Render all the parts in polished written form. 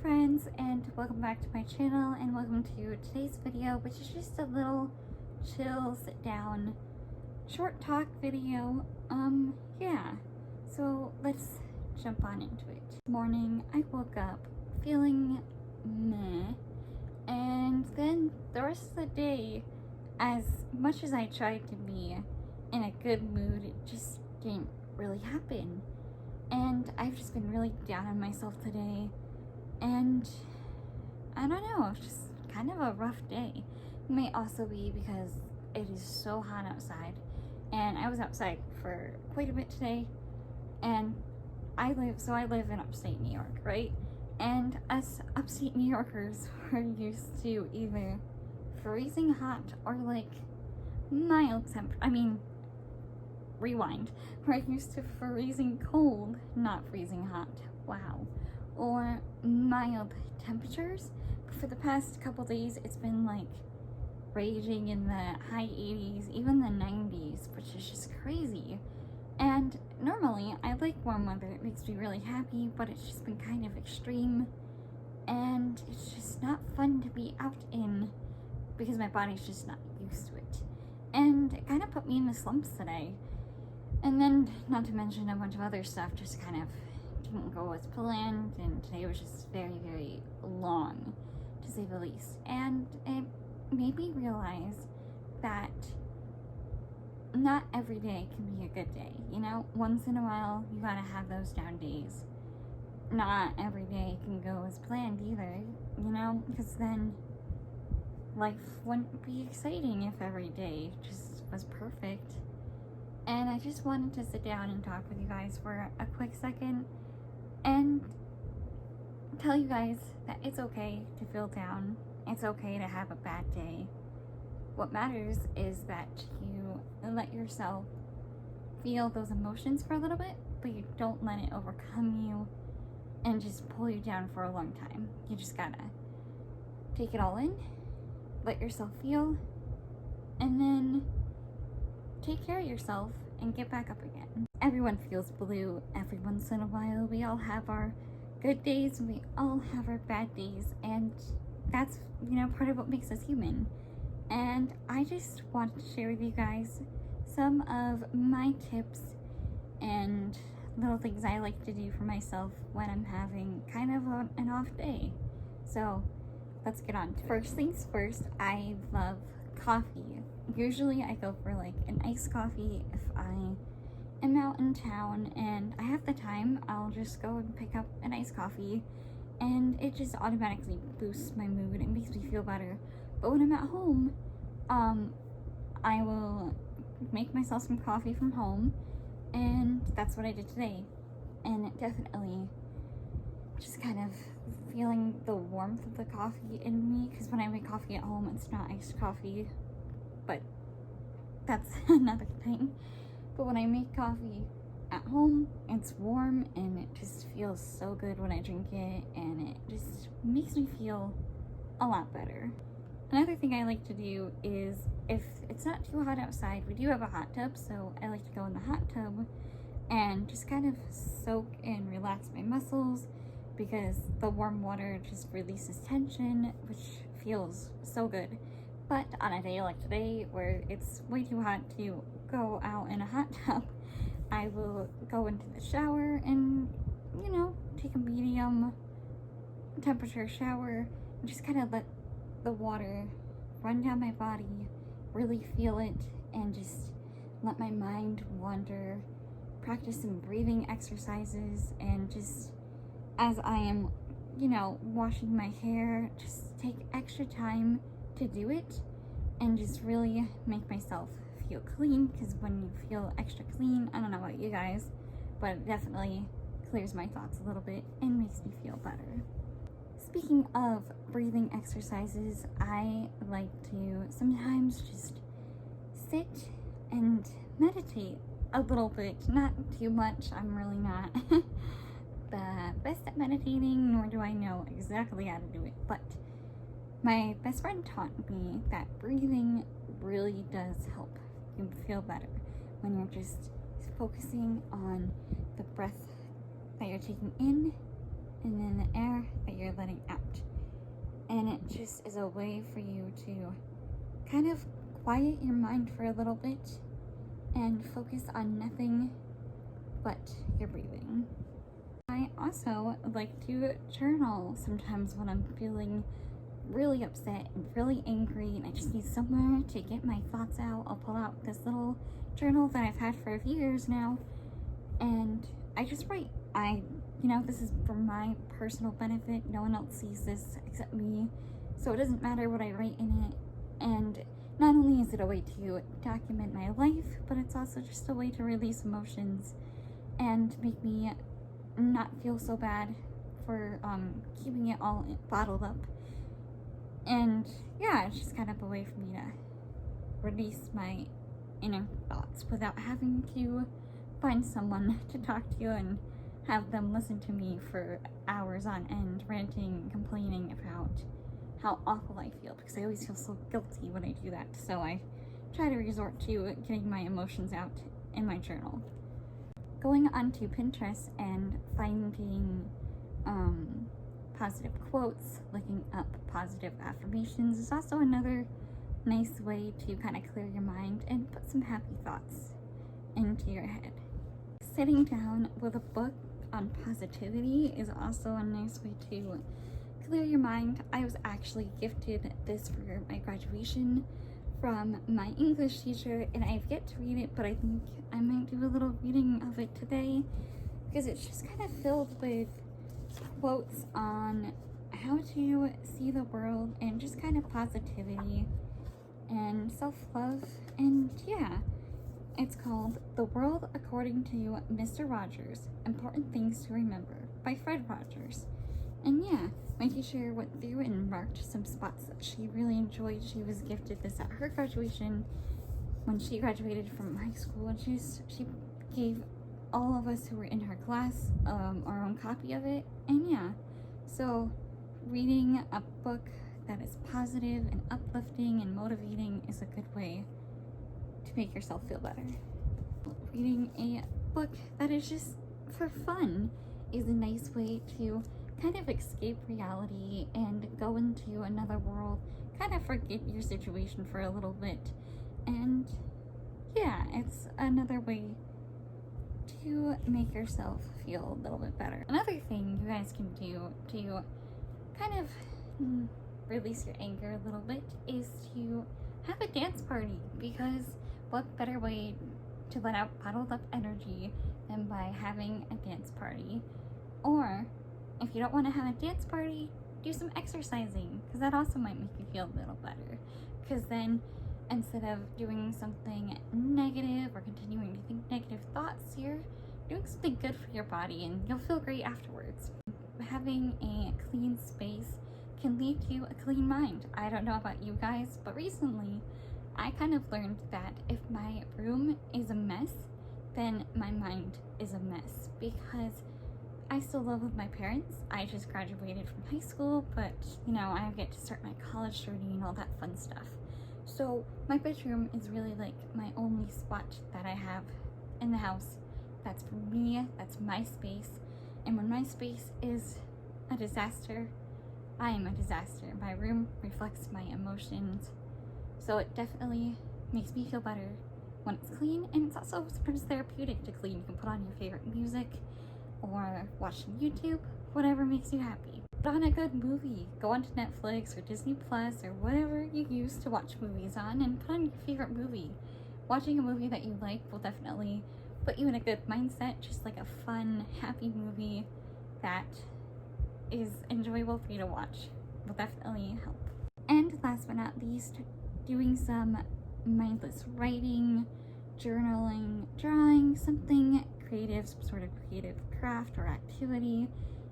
friends, and welcome back to my channel, and welcome to today's video, which is just a little chill sit down short talk video. Yeah, so let's jump on into it. This morning I woke up feeling meh, and then the rest of the day, as much as I tried to be in a good mood, it just didn't really happen. And I've just been really down on myself today, and I don't know, it's just kind of a rough day. It may also be because it is so hot outside, and I was outside for quite a bit today, and I live in upstate New York, right? And us upstate New Yorkers are used to either freezing hot or like mild rewind. We're used to freezing cold, not freezing hot. Wow. Or mild temperatures. But for the past couple days, it's been like raging in the high 80s, even the 90s, which is just crazy. And normally, I like warm weather. It makes me really happy, but it's just been kind of extreme. And it's just not fun to be out in because my body's just not used to it. And it kind of put me in the slumps today. And then, not to mention a bunch of other stuff, just kind of didn't go as planned, and today was just very, very long, to say the least. And it made me realize that not every day can be a good day, you know? Once in a while, you gotta have those down days. Not every day can go as planned either, you know? Because then life wouldn't be exciting if every day just was perfect. And I just wanted to sit down and talk with you guys for a quick second and tell you guys that it's okay to feel down. It's okay to have a bad day. What matters is that you let yourself feel those emotions for a little bit, but you don't let it overcome you and just pull you down for a long time. You just gotta take it all in, let yourself feel, and then take care of yourself and get back up again. Everyone feels blue every once in a while. We all have our good days and we all have our bad days, and that's, you know, part of what makes us human. And I just wanted to share with you guys some of my tips and little things I like to do for myself when I'm having kind of an off day. So let's get on to it. First things first, I love coffee. Usually I go for like an iced coffee if I am out in town and I have the time. I'll just go and pick up an iced coffee, and it just automatically boosts my mood. It makes me feel better. But when I'm at home, I will make myself some coffee from home, and that's what I did today. And it definitely just kind of feeling the warmth of the coffee in me, because when I make coffee at home, it's not iced coffee, but that's another thing. But when I make coffee at home, it's warm and it just feels so good when I drink it, and it just makes me feel a lot better. Another thing I like to do is, if it's not too hot outside, we do have a hot tub, so I like to go in the hot tub and just kind of soak and relax my muscles, because the warm water just releases tension, which feels so good. But on a day like today, where it's way too hot to go out in a hot tub, I will go into the shower and, you know, take a medium temperature shower and just kind of let the water run down my body, really feel it, and just let my mind wander, practice some breathing exercises, and just as I am, you know, washing my hair, just take extra time to do it and just really make myself feel clean, because when you feel extra clean, I don't know about you guys, but it definitely clears my thoughts a little bit and makes me feel better. Speaking of breathing exercises, I like to sometimes just sit and meditate a little bit, not too much. I'm really not the best at meditating, nor do I know exactly how to do it, but my best friend taught me that breathing really does help you feel better when you're just focusing on the breath that you're taking in, and then the air that you're letting just is a way for you to kind of quiet your mind for a little bit and focus on nothing but your breathing. I also like to journal sometimes when I'm feeling really upset and really angry and I just need somewhere to get my thoughts out. I'll pull out this little journal that I've had for years now and I just write. This is for my personal benefit. No one else sees this except me, so it doesn't matter what I write in it. And not only is it a way to document my life, but it's also just a way to release emotions and make me not feel so bad for keeping it all bottled up. And yeah, it's just kind of a way for me to release my inner thoughts without having to find someone to talk to and have them listen to me for hours on end, ranting and complaining about how awful I feel, because I always feel so guilty when I do that. So I try to resort to getting my emotions out in my journal. Going onto Pinterest and finding positive quotes, looking up positive affirmations is also another nice way to kind of clear your mind and put some happy thoughts into your head. Sitting down with a book on positivity is also a nice way to clear your mind. I was actually gifted this for my graduation from my English teacher, and I've yet to read it, but I think I might do a little reading of it today because it's just kind of filled with quotes on how to see the world and just kind of positivity and self-love. And yeah, it's called The World According to Mr. Rogers, Important Things to Remember by Fred Rogers. And yeah, my teacher went through and marked some spots that she really enjoyed. She was gifted this at her graduation when she graduated from high school, and she gave all of us who were in her class our own copy of it. And yeah, so reading a book that is positive and uplifting and motivating is a good way to make yourself feel better. Reading a book that is just for fun is a nice way to kind of escape reality and go into another world, kind of forget your situation for a little bit. And yeah, it's another way to make yourself feel a little bit better. Another thing you guys can do to kind of release your anger a little bit is to have a dance party, because what better way to let out bottled up energy than by having a dance party? Or if you don't want to have a dance party, do some exercising, because that also might make you feel a little better. Because then instead of doing something negative or continuing to think negative thoughts, you're doing something good for your body and you'll feel great afterwards. Having a clean space can lead to a clean mind. I don't know about you guys, but recently I kind of learned that if my room is a mess, then my mind is a mess, because I still live with my parents. I just graduated from high school, but I get to start my college journey and all that fun stuff. So my bedroom is really like my only spot that I have in the house. That's for me, that's my space. And when my space is a disaster, I am a disaster. My room reflects my emotions. So it definitely makes me feel better when it's clean, and it's also sometimes therapeutic to clean. You can put on your favorite music or watch YouTube, whatever makes you happy. Put on a good movie. Go onto Netflix or Disney Plus or whatever you use to watch movies on, and put on your favorite movie. Watching a movie that you like will definitely put you in a good mindset, just like a fun, happy movie that is enjoyable for you to watch will definitely help. And last but not least, doing some mindless writing, journaling, drawing, something creative, some sort of creative craft or activity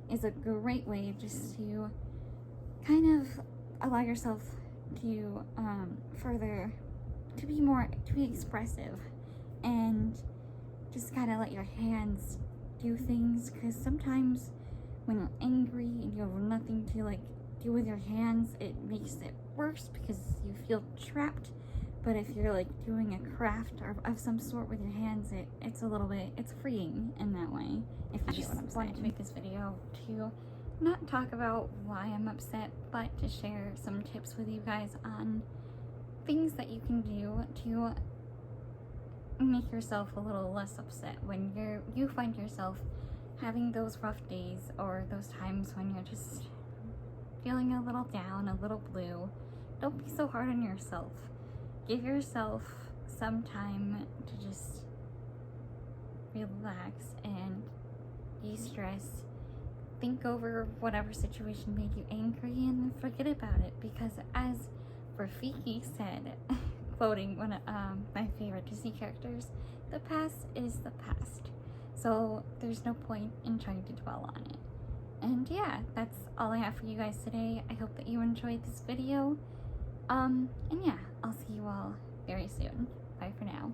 is a great way just to kind of allow yourself to be expressive and just kind of let your hands do things, because sometimes when you're angry and you have nothing to do with your hands, it makes it worse because you feel trapped. But if you're doing a craft or of some sort with your hands, it's freeing in that way. If you know what I'm saying. I wanted to make this video to not talk about why I'm upset, but to share some tips with you guys on things that you can do to make yourself a little less upset when you find yourself having those rough days or those times when you're just feeling a little down, a little blue. Don't be so hard on yourself. Give yourself some time to just relax and de-stress. Think over whatever situation made you angry and forget about it, because as Rafiki said, quoting one of my favorite Disney characters, the past is the past. So there's no point in trying to dwell on it. And yeah, that's all I have for you guys today. I hope that you enjoyed this video. And yeah, I'll see you all very soon. Bye for now.